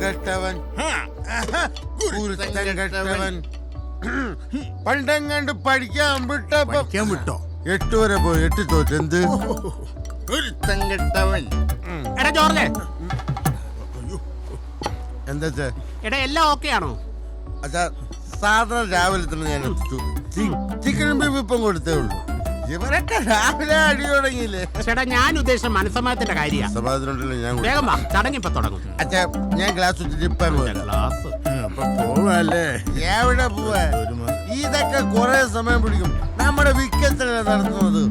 കെട്ടവൻ കെട്ടവൻ പണ്ടെങ്ങാണ്ട് പഠിക്കാൻ വിട്ടോ 8 വരെ പോയി 8 തോറ്റ്. എന്ത് കെട്ടവൻ? എടാ ജോർജ്, എന്താ എടാ എല്ലാം ഓക്കെ ആണോ? അച്ഛാ സാധാരണ രാവിലെ തന്നെ ഞാൻ എത്തിച്ചു. ചിക്കനും ബീഫ് ഇപ്പം കൊടുത്തേ ഉള്ളൂ. ഇവരൊക്കെ രാവിലെ അടി തുടങ്ങിയില്ലേ? ചേട്ടാ ഞാൻ ഉദ്ദേശിച്ച മനസ്സമാനത്തിന്റെ കാര്യമാണ്. സമാധാനമുണ്ടല്ലോ ഞാൻ വേഗം വാ, ചടങ്ങ് ഇപ്പൊ തുടങ്ങും. അച്ഛാ ഞാൻ ഗ്ലാസ് വെച്ചിട്ട് ഇപ്പം ഗ്ലാസ് പോവല്ലേ? എവിടെ പോവാ? ഇതൊക്കെ കുറെ സമയം പിടിക്കും. നമ്മുടെ വിക്കത്തല്ലേ നടത്തുന്നത്.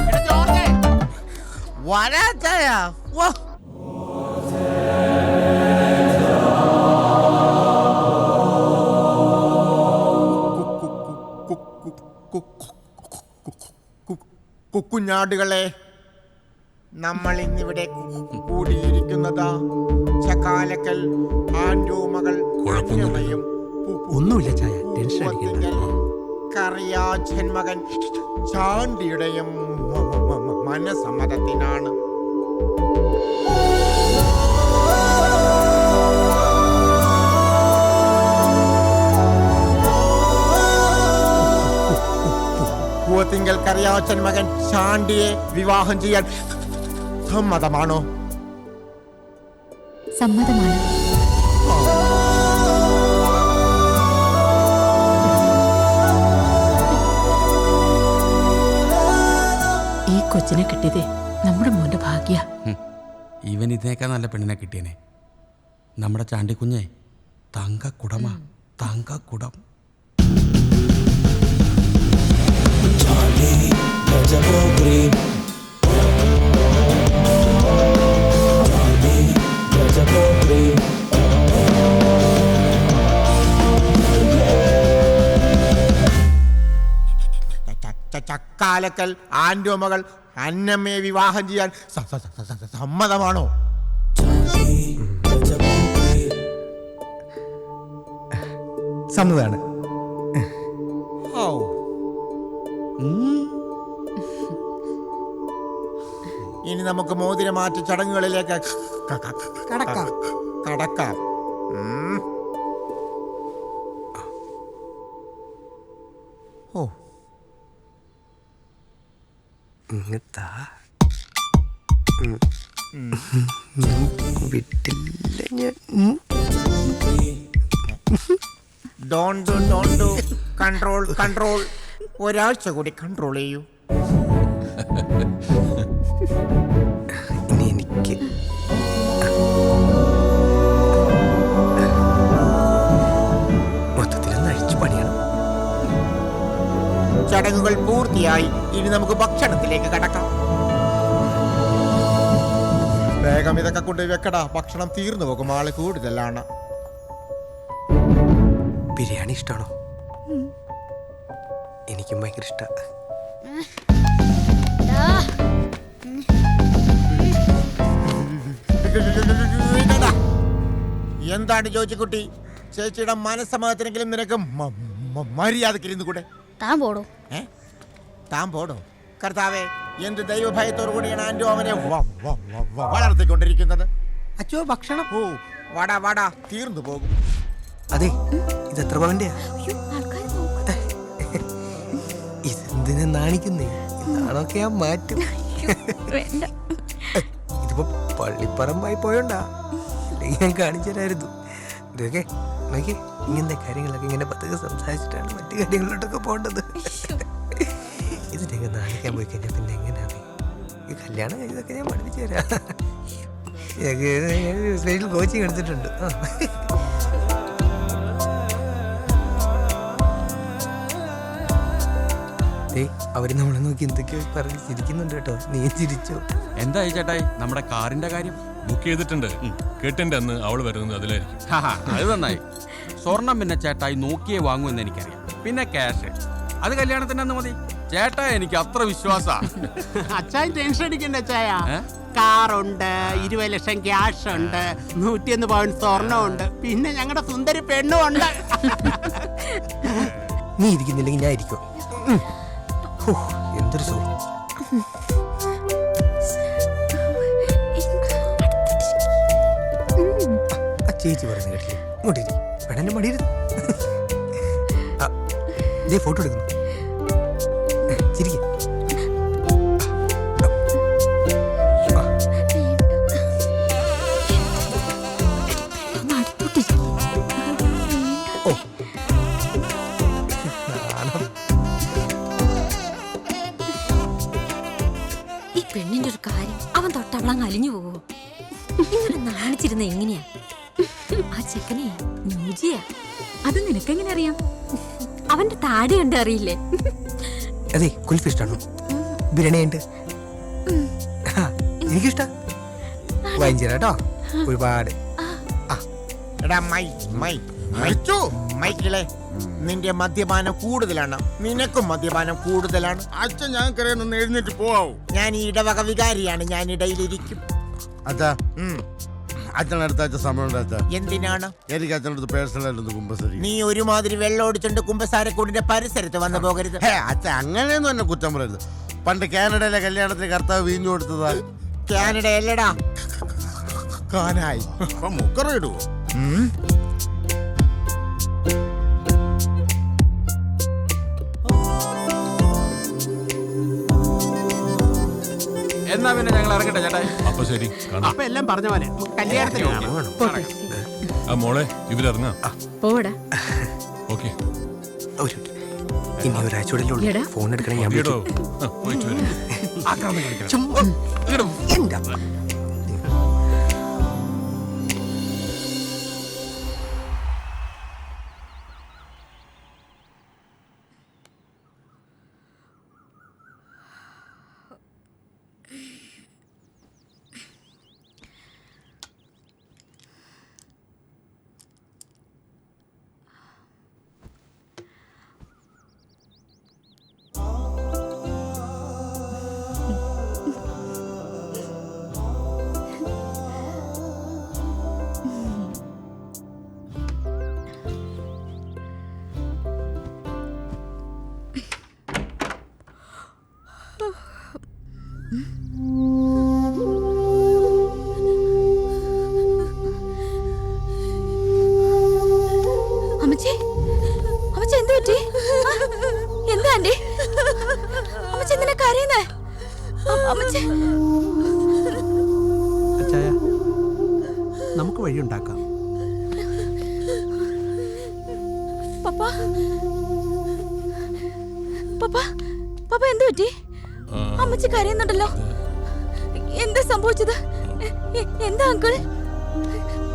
എടാ ജോർജ്, വരാച്ചായ കുഞ്ഞാടുകളെ, നമ്മൾ ഇന്നിവിടെ കൂടിയിരിക്കുന്നത് ചക്കാലക്കൽ ആൻഡോമകൾ ഒന്നുമില്ല ചായ, ടെൻഷൻ അടിക്കണ്ട. കറിയാച്ചൻ മകൻ ചാണ്ടിയുടെയും മനസമ്മതത്തിനാണ്. പൂവത്തിങ്കൽ കറിയാച്ചൻ മകൻ ചാണ്ടിയെ വിവാഹം ചെയ്യാൻ സമ്മതമാണോ? സമ്മതമാണ്. ഈ കൊച്ചിനെ കിട്ടിയതേ നമ്മുടെ മോന്റെ ഭാഗ്യ. ഇവൻ ഇതിനേക്കാൾ നല്ല പെണ്ണിനെ കിട്ടിയനെ. നമ്മുടെ ചാണ്ടിക്കുഞ്ഞെ തങ്കക്കുടമാ, തങ്കക്കുടം. ചക്കാലക്കൽ ആൻഡോമകൾ അന്നമ്മയെ വിവാഹം ചെയ്യാൻ സമ്മതമാണോ? സമ്മതമാണ്. ഇനി നമുക്ക് മോതിരമാറ്റ ചടങ്ങുകളിലേക്ക് കടക്കാം. ഓ വിട്ടില്ല ഞാൻ. Don't control. ഒരാഴ്ച കൂടി കൺട്രോൾ ചെയ്യൂ. ഇനി എനിക്ക് മൊത്തത്തിലൊന്ന് അഴിച്ചു പണിയണം. ചടങ്ങുകൾ പൂർത്തിയായി. ഇനി നമുക്ക് ഭക്ഷണത്തിലേക്ക് കടക്കാം. വേഗം ഇതൊക്കെ കൊണ്ടുപോയി വെക്കടാ, ഭക്ഷണം തീർന്നു പോകും. ആള് കൂടുതലാണ്. ബിരിയാണി ഇഷ്ടമാണോ? എനിക്കും ഭയങ്കര ഇഷ്ടമാണ്. എന്താണ് ജോജിക്കുട്ടി? ചേച്ചിയുടെ മനസ്സമ്മതത്തിനെങ്കിലും നിനക്ക് മര്യാദക്കിരുന്നു കൂടെ? താൻ പോടോ. താൻ പോടോ? കർത്താവേ, എന്ത് ദൈവഭയത്തോടു കൂടിയാണ് ആൻഡോ അവനെ വളർത്തിക്കൊണ്ടിരിക്കുന്നത്. അച്ഛോ ഭക്ഷണം. ഓ വാടാ, തീർന്നു പോകും. അതെ, ഇത് എത്ര പവന്റെയാ? ഇതെന്തിനാ നാണിക്കുന്നേ? നാണൊക്കെ ഞാൻ മാറ്റും. ഇതിപ്പോ പള്ളിപ്പറമ്പായി പോയോണ്ടാ, അല്ലെങ്കിൽ ഞാൻ കാണിച്ചു തരായിരുന്നു. ഇതൊക്കെ നോക്കി, ഇങ്ങനത്തെ കാര്യങ്ങളൊക്കെ ഇങ്ങനെ പതുക്കെ സംസാരിച്ചിട്ടാണ് മറ്റു കാര്യങ്ങളിലോട്ടൊക്കെ പോകേണ്ടത്. ഇതിനൊക്കെ നാണിക്കാൻ പോയി കഴിഞ്ഞാൽ പിന്നെ എങ്ങനെയാണ് ഈ കല്യാണം കഴിഞ്ഞതൊക്കെ ഞാൻ പഠിപ്പിച്ചു തരാം. സ്പെഷ്യൽ കോച്ചിങ് എടുത്തിട്ടുണ്ട്. അവര് നമ്മളെ നോക്കി എന്തൊക്കെയോ പറഞ്ഞ് ചിരിക്കുന്നുണ്ട് കേട്ടോ. നീ ചിരിച്ചോ? എന്തായി ചേട്ടായി നമ്മുടെ കാറിന്റെ കാര്യം? ബുക്ക് ചെയ്തിട്ടുണ്ട്. കേട്ടിന്റെ അന്ന് അവള് വരുന്നത് അതിലായിരിക്കും. അത് നന്നായി. സ്വർണം പിന്നെ ചേട്ടായി നോക്കിയേ വാങ്ങുമെന്ന് എനിക്കറിയാം. പിന്നെ ക്യാഷ് അത് കല്യാണത്തിന് അന്ന് മതി. ചേട്ടായി എനിക്ക് അത്ര വിശ്വാസാ. അച്ചായൻ ടെൻഷൻ അടിക്കണ്ട അച്ചായ. കാറുണ്ട്, 20 ലക്ഷം ക്യാഷ് ഉണ്ട്, 101 പവൻ സ്വർണ്ണം ഉണ്ട്, പിന്നെ ഞങ്ങളുടെ സുന്ദരി പെണ്ണും ഉണ്ട്. നീ ഇരിക്കുന്നില്ലെങ്കിൽ ഞാൻ ഇരിക്കും. എന്തൊരു സുഖം. ചേച്ചി പറയുന്നത് കേട്ടില്ലേ? ഇങ്ങോട്ട് ഇരി. വേണം എൻ്റെ മടിയിരുന്ന്. ഇതേ ഫോട്ടോ എടുക്കുന്നു. ചിരിക്കുക. ഓ നാണം. ഈ പെണ്ണിന്റെ ഒരു കാര്യം അവൻ തൊട്ടവളങ്ങ് അലിഞ്ഞു പോവോ? ഇങ്ങനെ നാണിച്ചിരുന്ന എങ്ങനെയാ? ആ ചെക്കനെ ന്യൂജിയാ. അത് നിനക്കെങ്ങനെ അറിയാം? അവന്റെ താടി കണ്ട് അറിയില്ലേ? അതെ കുൽഫി ഇഷ്ടമാണോ? ബിരിയാണിയുണ്ട്. എനിക്കിഷ്ട. വാങ്ങിച്ചു കേട്ടോ ഒരുപാട്. എടാ മൈക്കിളെ, നിന്റെ മദ്യപാനം കൂടുതലാണ്. നിനക്കും മദ്യപാനം കൂടുതലാണ്. അച്ഛൻ ഞാൻ കരയൊന്ന് എഴുന്നേറ്റ് പോവാവൂ. ഞാൻ ഈ ഇടവക വികാരിയാണ്. ഞാൻ ഇടയിലിരിക്കും. അച്ഛാ അച്ഛൻ അടുത്ത ആഴ്ച സമയമുണ്ട് അച്ഛാ. എന്തിനാണ്? എനിക്ക് അച്ഛനടുത്ത് പേഴ്സണലായിട്ടൊന്ന് കുമ്പസരി. നീ ഒരുമാതിരി വെള്ളം ഓടിച്ചോണ്ട് കുമ്പസാരക്കൂടിന്റെ പരിസരത്ത് വന്നു പോകരുത്. അച്ഛൻ അങ്ങനെയൊന്നും എന്നെ കുറ്റം പറയരുത്. പണ്ട് കാനഡയിലെ കല്യാണത്തിന് കർത്താവ് വീഞ്ഞു കൊടുത്തതാ. കാനഡ അല്ലടാ, കാനായി മുക്കറിയിടുവോ? എന്നാ പിന്നെ ഞങ്ങൾ ഇറങ്ങട്ടെ ചേട്ടാ. അപ്പൊ ശരി കാണാം. അപ്പൊ എല്ലാം പറഞ്ഞ പോലെ കല്യാണത്തിന് കാണാം. പോട്ടെ. ആ മോളെ ഇവരിറങ്ങാം. പോടാ. ഓക്കെ ഒരു മിനിറ്റ്. ഇനി ഒരാഴ്ചയോടെ എടാ. ഫോൺ എടുക്കണേ. ഞാൻ ഈടോ വിളിച്ചു. പോയിട്ട് വരും. ചുമ്മാ എന്താ അമ്മച്ചി, അമ്മച്ചി എന്ത് പറ്റി? എന്താ ആന്റി? അമ്മച്ചി എന്തിനാ കരയുന്നേ? അമ്മച്ചി അച്ചായ, നമുക്ക് വഴിയുണ്ടാക്കാം. പപ്പ, പപ്പ, പപ്പ എന്ത് പറ്റി? അമ്മച്ചി കരയുന്നുണ്ടല്ലോ. എന്താ സംഭവിച്ചത്? എന്താ അങ്കിൾ?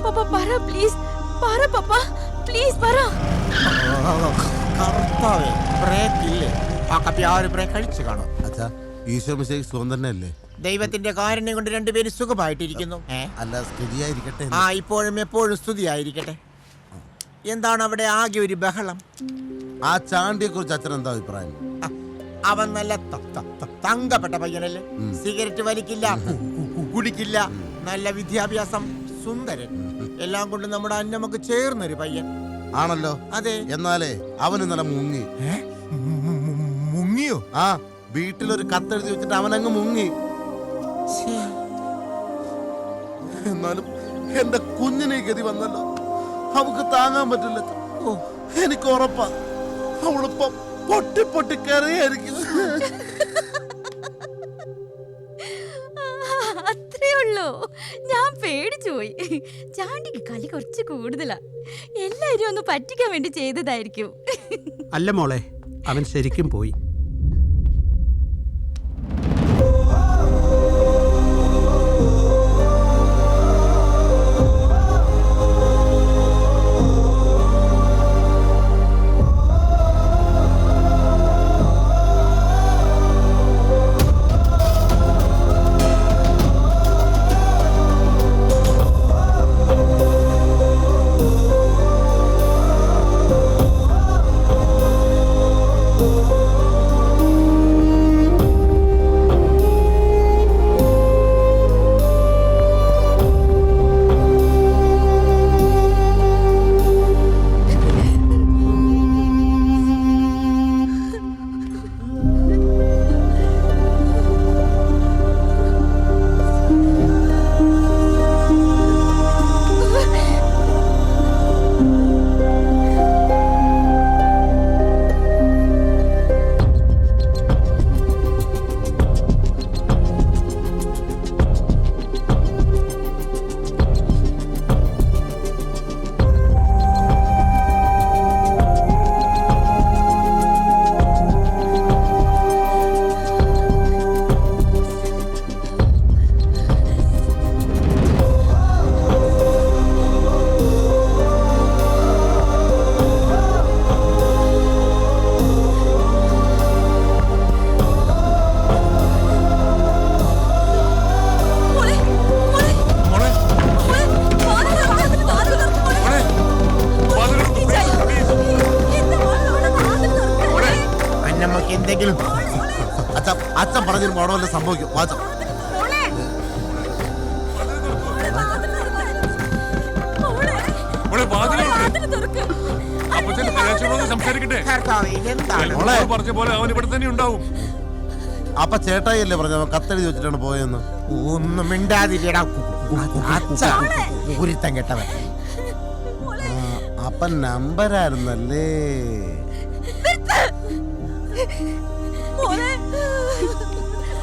പപ്പ പറ പ്ലീസ്, പറ പപ്പ പ്ലീസ് പറ. കർത്താവേ, ബ്രേക്ക് ഇല്ലേ? ആ കപ്പി ആ ഒരു ബ്രേക്ക് കഴിച്ചു കാണും. അച്ഛാ ഈശോ മിശിഹായ്ക്ക് സുഖം തന്നെയല്ലേ? ദൈവത്തിന്റെ കാരുണ്യം കൊണ്ട് രണ്ടുപേരും സുഖമായിട്ടിരിക്കുന്നു. അല്ല സ്ഥിതിയായിരിക്കട്ടെ. ആ ഇപ്പോഴും എപ്പോഴും സ്തുതിയായിരിക്കട്ടെ. എന്താണ് അവിടെ ആകെ ഒരു ബഹളം? ആ ചാണ്ടിയെ കുറിച്ച് അച്ഛൻ എന്താ അഭിപ്രായം? അവൻ നല്ല തങ്കപ്പെട്ട പയ്യനല്ലേ? സിഗരറ്റ് വലിക്കില്ല, കുടിക്കില്ല, നല്ല വിദ്യാഭ്യാസം, സുന്ദരൻ, എല്ലാം കൊണ്ട് നമ്മുടെ അന്നമ്മക്ക് ചേർന്നൊരു പയ്യൻ ആണല്ലോ. അതെ. എന്നാലേ അവന് നല്ല മുങ്ങി. മുങ്ങിയോ? ആ വീട്ടിലൊരു കത്തെഴുതി വെച്ചിട്ട് അവനങ്ങ് മുങ്ങി. എന്നാലും എന്റെ കുഞ്ഞിനെ ഗതി വന്നല്ലോ. അവക്ക് താങ്ങാൻ പറ്റില്ല. ഓ എനിക്ക് ഉറപ്പാ അവളിപ്പം പൊട്ടി പൊട്ടി കരയായിരിക്കും. അത്രേ ഉള്ളൂ. ഞാൻ പേടിച്ചു പോയി. ചാണ്ടിക്ക് കളി കുറച്ച് കൂടുതലാ. എല്ലാരും ഒന്ന് പറ്റിക്കാൻ വേണ്ടി ചെയ്തതായിരിക്കും. അല്ല മോളെ, അവൻ ശരിക്കും പോയി. അച്ഛൻ പറഞ്ഞിരുന്നു അവിടെ വല്ല സംഭവിക്കും. വാച്ചോ മോളെ വാതിലുണ്ട്. അപ്പച്ചൻ പ്രകാശനോട് സംസാരിക്കട്ടെ. കർത്താവേ, എന്താണ് മോളെ. പറഞ്ഞ പോലെ അവൻ ഇവിടെ തന്നെ ഉണ്ടാവും. അപ്പൊ ചേട്ടായിയല്ലേ പറഞ്ഞു അവൻ കത്തെഴുതി വെച്ചിട്ടാണ് പോയെന്ന്. ഒന്നും മിണ്ടാതിരിയടാ കുരുത്തം കെട്ടവൻ. അപ്പൊ നമ്പരായിരുന്നല്ലേ. മോനെ,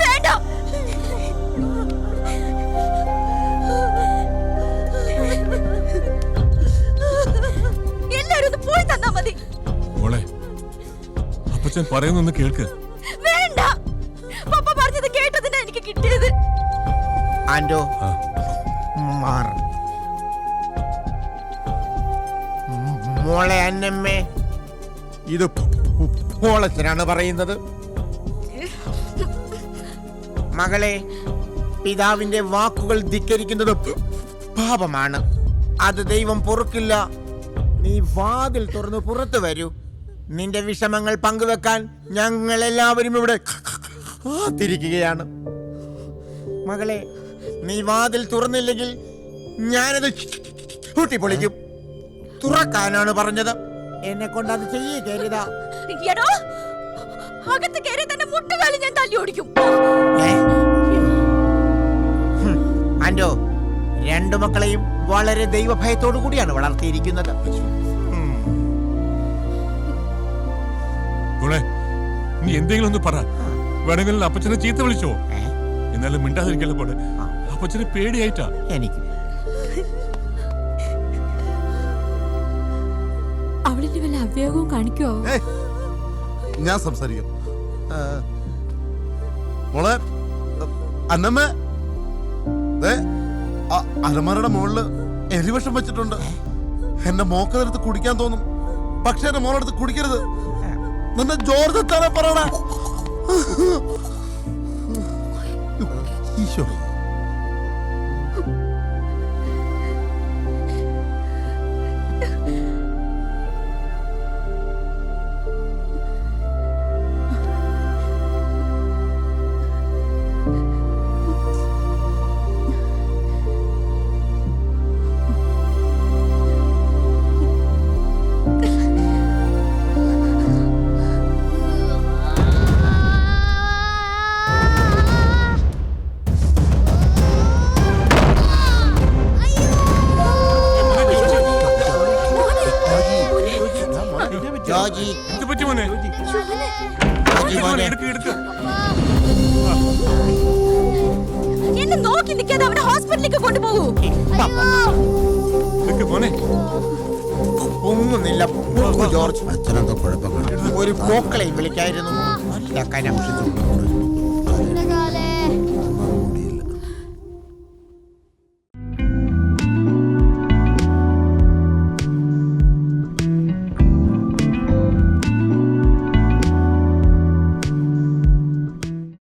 വേണ്ട. എല്ലാരും ഒന്ന് പോയി തന്നാ മതി. മോളെ അപ്പച്ചൻ പറയുന്നൊന്ന് കേൾക്ക്. വേണ്ട, പപ്പ പറഞ്ഞത് കേട്ടതിനാ എനിക്ക് കിട്ടിയത്. ആൻഡോ ആ. മാറ്. മോളെ അന്നമ്മേ, ഇത് പോളച്ചനാണ് പറയുന്നത്. മകളെ, പിതാവിന്റെ വാക്കുകൾ ധിക്കരിക്കുന്നത് പാപമാണ്. അത് ദൈവം പൊറുക്കില്ല. നീ വാതിൽ തുറന്ന് പുറത്തു വരൂ. നിന്റെ വിഷമങ്ങൾ പങ്കുവെക്കാൻ ഞങ്ങൾ എല്ലാവരും ഇവിടെ കാത്തിരിക്കുകയാണ്. മകളെ, നീ വാതിൽ തുറന്നില്ലെങ്കിൽ ഞാനത് കൂട്ടിപ്പൊളിക്കും. തുറക്കാനാണ് പറഞ്ഞത്. എന്നെ കൊണ്ട് അത് ചെയ്യരുതാ. എടോ, അകത്ത് കയറി തന്നെ മുട്ടുകാലി ഞാൻ തല്ലി ഓടിക്കും. ആൻഡോ, രണ്ടു മക്കളെയും വളരെ ദൈവഭയത്തോടു കൂടിയാണ് വളർത്തിയിരിക്കുന്നത്. മോളെ നീ എന്തെങ്കിലും ഒന്ന് പറ. വേണമെങ്കിൽ അപ്പച്ചനെ ചീത്ത വിളിച്ചോ. എന്നാലും മിണ്ടാതിരിക്കല്ലോ പോലെ. അപ്പച്ചനെ പേടിയായിട്ടാ. എനിക്ക് അവളിന്റെ വല്ല അവയോഗവും കാണിക്കുവോ? ഏയ്, ഞാൻ സംസാരിക്കാം. മോളെ അന്നമ്മ, അലമാരയുടെ മുകളില് എലിവിഷം വെച്ചിട്ടുണ്ട്. എന്റെ മോക്കതെടുത്ത് കുടിക്കാൻ തോന്നും, പക്ഷെ എന്റെ മോളെടുത്ത് കുടിക്കരുത്. നിന്റെ ജോർജ് എത്താനെ പറയണ. ഈശോ, ജോജി, എന്ത് പറ്റി മോനെ? ജോജി മോനെ, എടുക്ക് എടുക്ക്. എന്നെ നോക്കി നിൽക്കാതെ അവനെ ഹോസ്പിറ്റലിലേക്ക് കൊണ്ടുപോകൂ. എടുക്ക് മോനെ. ഒന്നുമില്ല ജോർജ്. അച്ഛനെന്തോ കുഴപ്പങ്ങൾ. ഒരു കോക്കളെയും വിളിക്കായിരുന്നു. പൊന്നുകാലേ